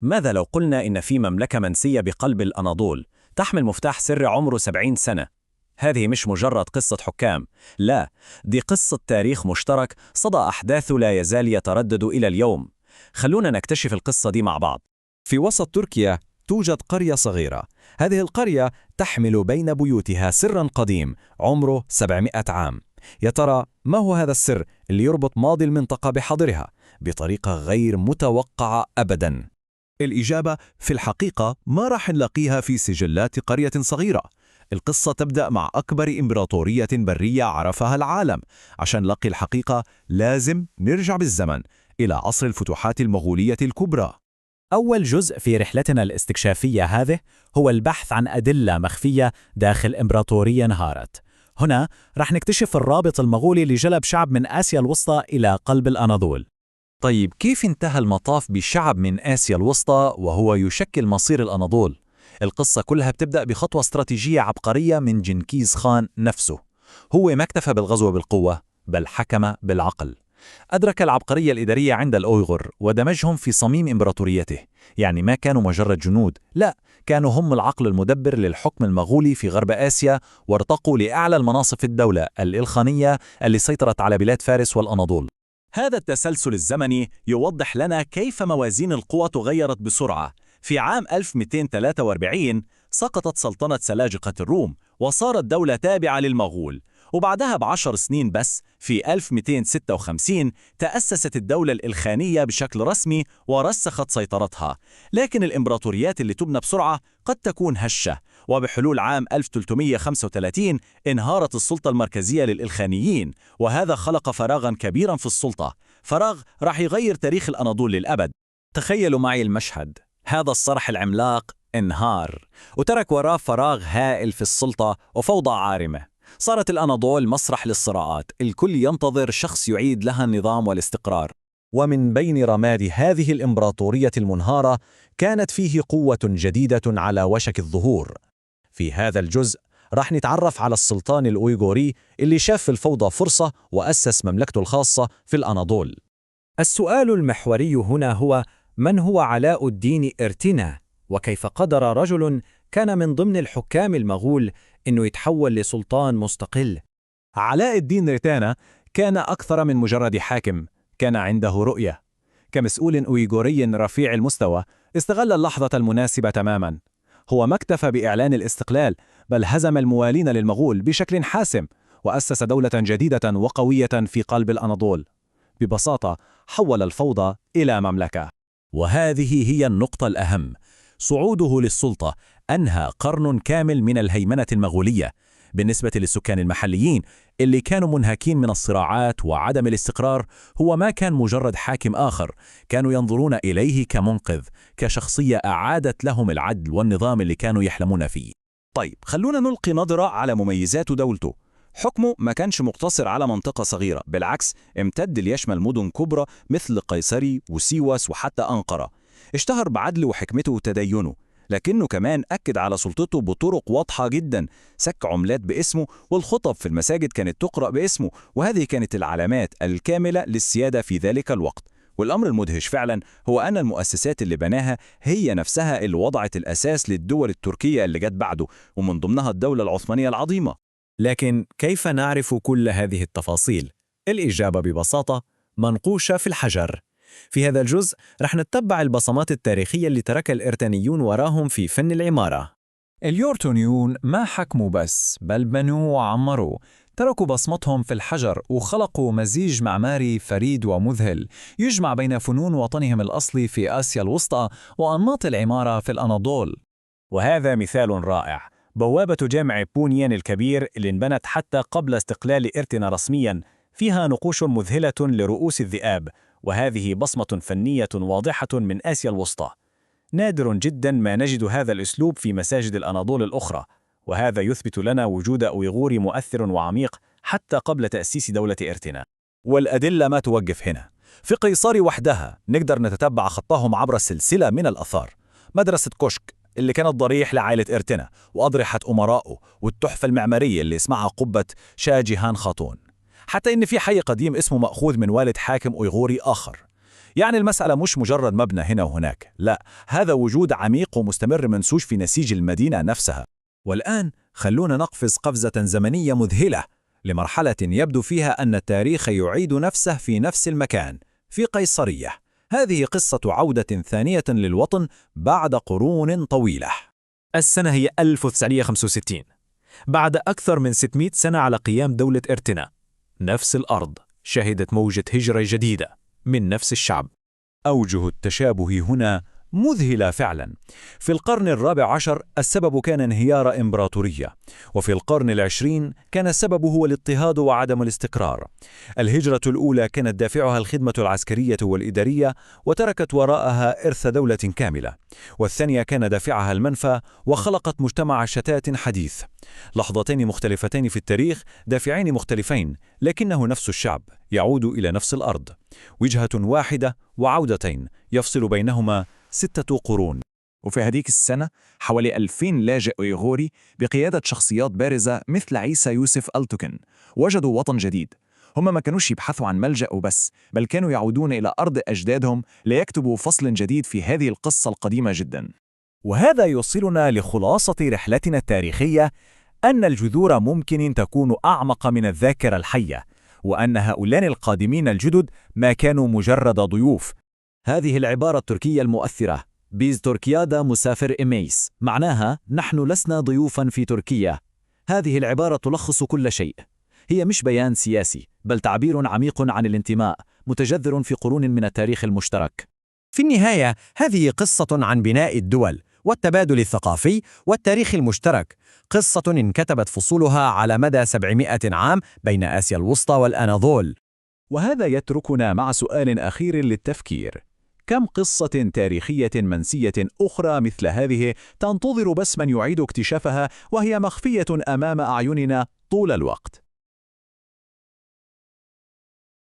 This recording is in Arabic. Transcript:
ماذا لو قلنا إن في مملكة منسية بقلب الأناضول تحمل مفتاح سر عمره 70 سنة؟ هذه مش مجرد قصة حكام، لا، دي قصة تاريخ مشترك صدى أحداثه لا يزال يتردد إلى اليوم. خلونا نكتشف القصة دي مع بعض. في وسط تركيا توجد قرية صغيرة. هذه القرية تحمل بين بيوتها سرا قديم عمره 700 عام. يا ترى ما هو هذا السر اللي يربط ماضي المنطقة بحاضرها بطريقة غير متوقعة أبدا؟ الإجابة في الحقيقة ما راح نلاقيها في سجلات قرية صغيرة. القصة تبدأ مع أكبر إمبراطورية برية عرفها العالم. عشان نلاقي الحقيقة لازم نرجع بالزمن إلى عصر الفتوحات المغولية الكبرى. أول جزء في رحلتنا الاستكشافية هذه هو البحث عن أدلة مخفية داخل إمبراطورية انهارت. هنا رح نكتشف الرابط المغولي اللي جلب شعب من آسيا الوسطى إلى قلب الأناضول. طيب كيف انتهى المطاف بشعب من آسيا الوسطى وهو يشكل مصير الأناضول؟ القصة كلها بتبدأ بخطوة استراتيجية عبقرية من جنكيز خان نفسه. هو ما اكتفى بالغزو بالقوة، بل حكم بالعقل. أدرك العبقرية الإدارية عند الأويغور ودمجهم في صميم إمبراطوريته. يعني ما كانوا مجرد جنود، لا، كانوا هم العقل المدبر للحكم المغولي في غرب آسيا، وارتقوا لأعلى المناصب في الدولة الإلخانية اللي سيطرت على بلاد فارس والأناضول. هذا التسلسل الزمني يوضح لنا كيف موازين القوى تغيرت بسرعة. في عام 1243 سقطت سلطنة سلاجقة الروم وصارت دولة تابعة للمغول، وبعدها ب10 سنين بس في 1256 تأسست الدولة الإلخانية بشكل رسمي ورسخت سيطرتها. لكن الإمبراطوريات اللي تبنى بسرعة قد تكون هشة، وبحلول عام 1335 انهارت السلطة المركزية للإلخانيين، وهذا خلق فراغا كبيرا في السلطة، فراغ راح يغير تاريخ الأناضول للأبد. تخيلوا معي المشهد، هذا الصرح العملاق انهار وترك وراه فراغ هائل في السلطة وفوضى عارمة. صارت الأناضول مسرح للصراعات، الكل ينتظر شخص يعيد لها النظام والاستقرار. ومن بين رماد هذه الإمبراطورية المنهارة كانت فيه قوة جديدة على وشك الظهور. في هذا الجزء راح نتعرف على السلطان الأويغوري اللي شاف في الفوضى فرصة وأسس مملكته الخاصة في الأناضول. السؤال المحوري هنا هو: من هو علاء الدين إرتنا؟ وكيف قدر رجل كان من ضمن الحكام المغول إنه يتحول لسلطان مستقل؟ علاء الدين إرتانا كان أكثر من مجرد حاكم، كان عنده رؤية. كمسؤول أويغوري رفيع المستوى استغل اللحظة المناسبة تماما. هو ما اكتفى بإعلان الاستقلال، بل هزم الموالين للمغول بشكل حاسم، وأسس دولة جديدة وقوية في قلب الأناضول. ببساطة حول الفوضى إلى مملكة. وهذه هي النقطة الأهم: صعوده للسلطة أنهى قرن كامل من الهيمنة المغولية. بالنسبة للسكان المحليين اللي كانوا منهكين من الصراعات وعدم الاستقرار، هو ما كان مجرد حاكم آخر، كانوا ينظرون إليه كمنقذ، كشخصية أعادت لهم العدل والنظام اللي كانوا يحلمون فيه. طيب خلونا نلقي نظرة على مميزات دولته. حكمه ما كانش مقتصر على منطقة صغيرة، بالعكس امتد ليشمل مدن كبرى مثل قيصري وسيواس وحتى أنقرة. اشتهر بعدله وحكمته وتدينه، لكنه كمان أكد على سلطته بطرق واضحة جدا. سك عملات باسمه، والخطب في المساجد كانت تقرأ باسمه، وهذه كانت العلامات الكاملة للسيادة في ذلك الوقت. والأمر المدهش فعلا هو أن المؤسسات اللي بناها هي نفسها اللي وضعت الأساس للدول التركية اللي جت بعده، ومن ضمنها الدولة العثمانية العظيمة. لكن كيف نعرف كل هذه التفاصيل؟ الإجابة ببساطة منقوشة في الحجر. في هذا الجزء رح نتبع البصمات التاريخية اللي ترك الإرتانيون وراهم في فن العمارة. اليورتونيون ما حكموا بس، بل بنوا وعمروا. تركوا بصمتهم في الحجر وخلقوا مزيج معماري فريد ومذهل يجمع بين فنون وطنهم الأصلي في آسيا الوسطى وأنماط العمارة في الأناضول. وهذا مثال رائع: بوابة جامع بونيان الكبير اللي انبنت حتى قبل استقلال إرتنا رسمياً، فيها نقوش مذهلة لرؤوس الذئاب، وهذه بصمة فنية واضحة من آسيا الوسطى. نادر جدا ما نجد هذا الأسلوب في مساجد الأناضول الأخرى، وهذا يثبت لنا وجود أويغوري مؤثر وعميق حتى قبل تأسيس دولة إرتنا. والأدلة ما توقف هنا. في قيصر وحدها نقدر نتتبع خطهم عبر السلسلة من الآثار: مدرسة كوشك اللي كانت ضريح لعائلة إرتنا، وأضرحة أمرائه، والتحفة المعمارية اللي اسمها قبة شاه جيهان خاتون. حتى إن في حي قديم اسمه مأخوذ من والد حاكم أويغوري آخر. يعني المسألة مش مجرد مبنى هنا وهناك، لا، هذا وجود عميق ومستمر منسوج في نسيج المدينة نفسها. والآن خلونا نقفز قفزة زمنية مذهلة لمرحلة يبدو فيها أن التاريخ يعيد نفسه في نفس المكان، في قيصرية. هذه قصة عودة ثانية للوطن بعد قرون طويلة. السنة هي 1965، بعد أكثر من 600 سنة على قيام دولة إرتنا. نفس الأرض شهدت موجة هجرة جديدة من نفس الشعب. أوجه التشابه هنا مذهلة فعلا. في القرن الرابع عشر السبب كان انهيار إمبراطورية، وفي القرن العشرين كان السبب هو الاضطهاد وعدم الاستقرار. الهجرة الأولى كانت دافعها الخدمة العسكرية والإدارية وتركت وراءها إرث دولة كاملة، والثانية كان دافعها المنفى وخلقت مجتمع شتات حديث. لحظتين مختلفتين في التاريخ، دافعين مختلفين، لكنه نفس الشعب يعود إلى نفس الأرض. وجهة واحدة وعودتين يفصل بينهما 6 قرون. وفي هذيك السنة حوالي 2000 لاجئ أيغوري بقيادة شخصيات بارزة مثل عيسى يوسف ألتوكن وجدوا وطن جديد. هم ما كانوش يبحثوا عن ملجأ وبس، بل كانوا يعودون إلى أرض أجدادهم ليكتبوا فصل جديد في هذه القصة القديمة جدا. وهذا يوصلنا لخلاصة رحلتنا التاريخية، أن الجذور ممكن تكون أعمق من الذاكرة الحية، وأن هؤلاء القادمين الجدد ما كانوا مجرد ضيوف. هذه العبارة التركية المؤثرة بيز تركيادا مسافر إميس، معناها نحن لسنا ضيوفا في تركيا. هذه العبارة تلخص كل شيء. هي مش بيان سياسي، بل تعبير عميق عن الانتماء متجذر في قرون من التاريخ المشترك. في النهاية هذه قصة عن بناء الدول والتبادل الثقافي والتاريخ المشترك، قصة انكتبت فصولها على مدى 700 عام بين آسيا الوسطى والأناضول. وهذا يتركنا مع سؤال أخير للتفكير: كم قصة تاريخية منسية أخرى مثل هذه تنتظر بس من يعيد اكتشافها وهي مخفية أمام أعيننا طول الوقت؟